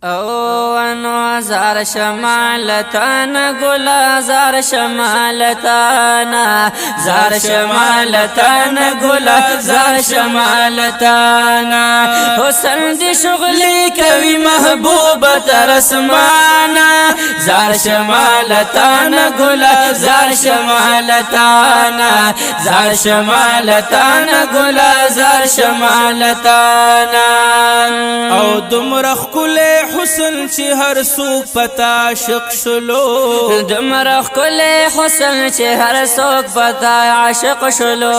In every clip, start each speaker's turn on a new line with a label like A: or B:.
A: او انو زار شمالتانا گلا زار شمالتانا زار شمالتانا گلا زار شمالتانا حسن دی شغلی کوي محبوب ترسمانا زار شمالتانا گلا زار شمالتانا زار شمالتانا گلا زار شمالتانا
B: او دمرخ کله حسن چې هر څوک پتا عاشق شلو
A: دمرخ کله حسن چې هر څوک پتا عاشق شلو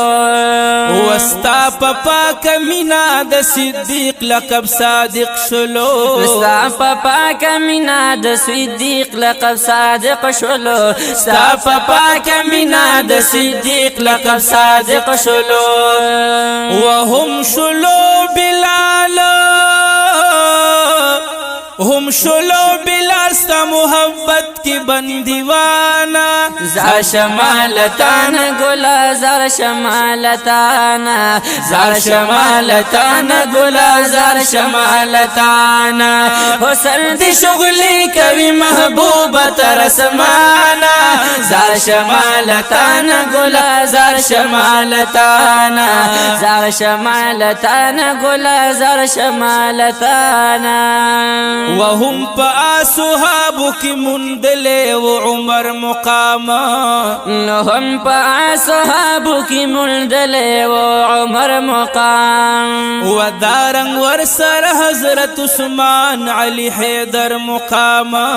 B: وستا پپا کمینا د صدیق لقب صادق شلو
A: وستا پپا کمینا د صدیق لقب صادق شلو وستا پپا کمینا د صدیق لقب صادق شلو
B: وهم شلو بلال هم شلو بلال ستا محبت کی بندیوانا
A: زار شمالتانا گلا زار شمالتانا زار شمالتانا گلا زار شمالتانا حسن دی شغلی کوي محبوب ترسمانا زار شمالتانا گلا زار شمالتانا زار شمالتانا گلا زار شمالتانا
B: وهم پا صحابو کی مندلے و عمر مقاما
A: هم پا صحابو کی مندلے و عمر مقام
B: و دارنگ ورسر حضرت عثمان علی حیدر مقاما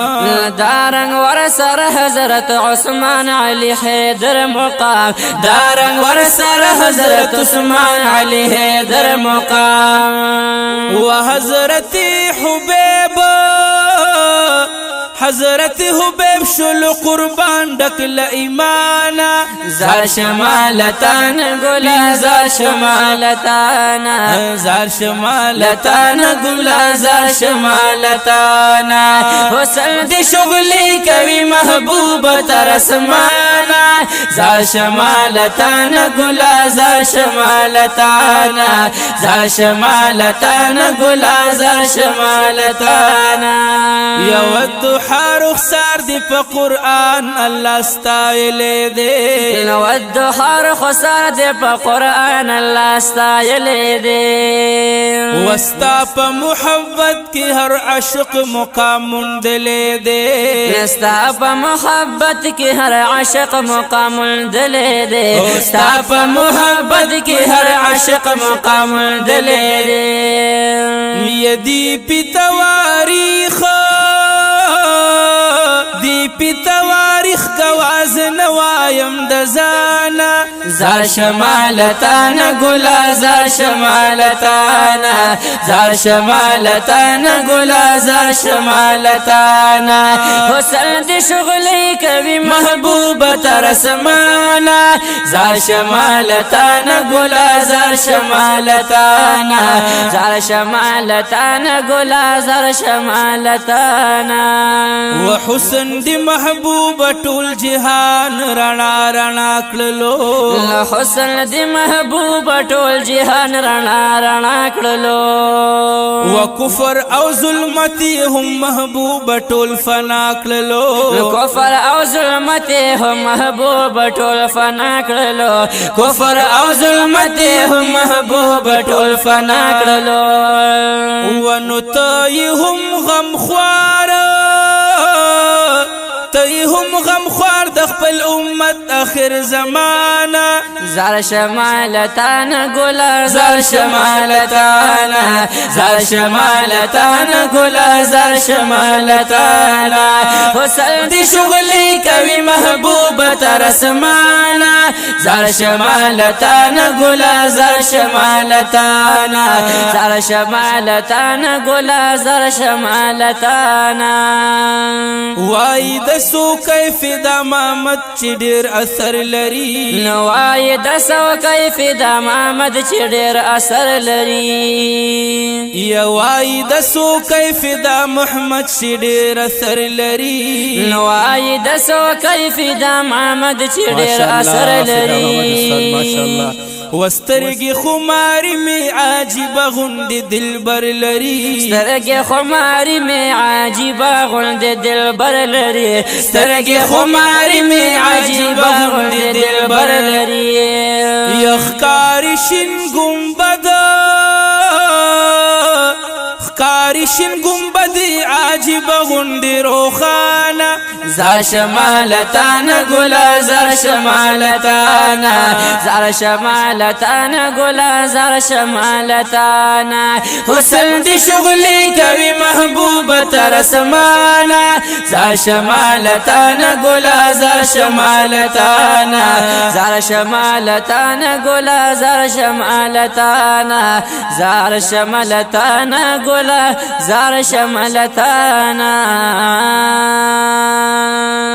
A: دارنگ ورسر حضرت عثمان علی حیدر مقام دارنگ ورسر حضرت عثمان علی حیدر مقام
B: و حضرت حبیب حضرت حبیب شلو قربان ڈکل ایمانا
A: زار شمالتانا گلا زار شمالتانا
B: زار شمالتانا
A: گلا زار شمالتانا حسن دی شغلی کوي محبوب ترسمانا زار شمالتانا گلا زار شمالتانا زار شمالتانا گلا زار شمالتانا
B: یود حارخ سار دی پا قرآن اللہ ستائلے دے
A: نود حارخ سار دی پا قرآن اللہ ستائلے دے
B: وستا پا محبت کی ہر عشق مقام مندلے دے
A: وستا پا محبت کی ہر عشق مقام مندلے دے وستا پا محبت کی ہر عشق مقام مندلے دے
B: یدی پی تواریخ دی پی تواریخ گواز نوایم دزانا
A: زار شمالتانا گلا زار شمالتانا زار شمالتانا گلا زار شمالتانا حسن دی شغلی کوي محبوب ترسمانا زار شمالتانا گلا زار شمالتانا زار شمالتانا گلا زار شمالتانا
B: وحسن دی محبوب ټول جهان رڼا رڼا کړلو
A: حسن دی محبوب ټول جهان رڼا رڼا کړلو
B: وکفر او ظلمتی هم محبوب ټول فنا کړلو
A: کفر او ظلمتی هم محبوب ټول فنا کړلو کفر او ظلمتی هم محبوب ټول فنا کړلو
B: ونتای هم غم خوار تی هم غم خوار د خپل امت اخر زمانہ
A: زار شمالتانا گلا زار شمالتانا زار شمالتانا گلا زار شمالتانا حسن دی شغلی کوي محبوب ترسمانا زار شمالتانا گلا زار شمالتانا زار شمالتانا گلا زار شمالتانا
B: وای د سو کیف د محمد چې ډیر اثر لري
A: نوای د سو کیف د محمد چې ډیر اثر لري
B: یا وای د سو کیف د محمد چې ډیر اثر لري
A: نوای د سو کیف د محمد چې ډیر اثر لري
B: ماشاءالله وسترګي خماري می عجیب غوندې دلبر لري
A: سترګې خماري می عجیب غوندې دلبر لري سترګې خماري می عجیب غوندې دلبر لري
B: یخکاری شین گنبد خکاری شین گنبد عجیب غوندې روخانه
A: زار شمالتانا گلا زار شمالتانا زار شمالتانا گلا زار شمالتانا حسن دی شغلی کوي محبوب تر اسمانا زار شمالتانا گلا زار شمالتانا زار شمالتانا گلا زار شمالتانا زار شمالتانا گلا زار شمالتانا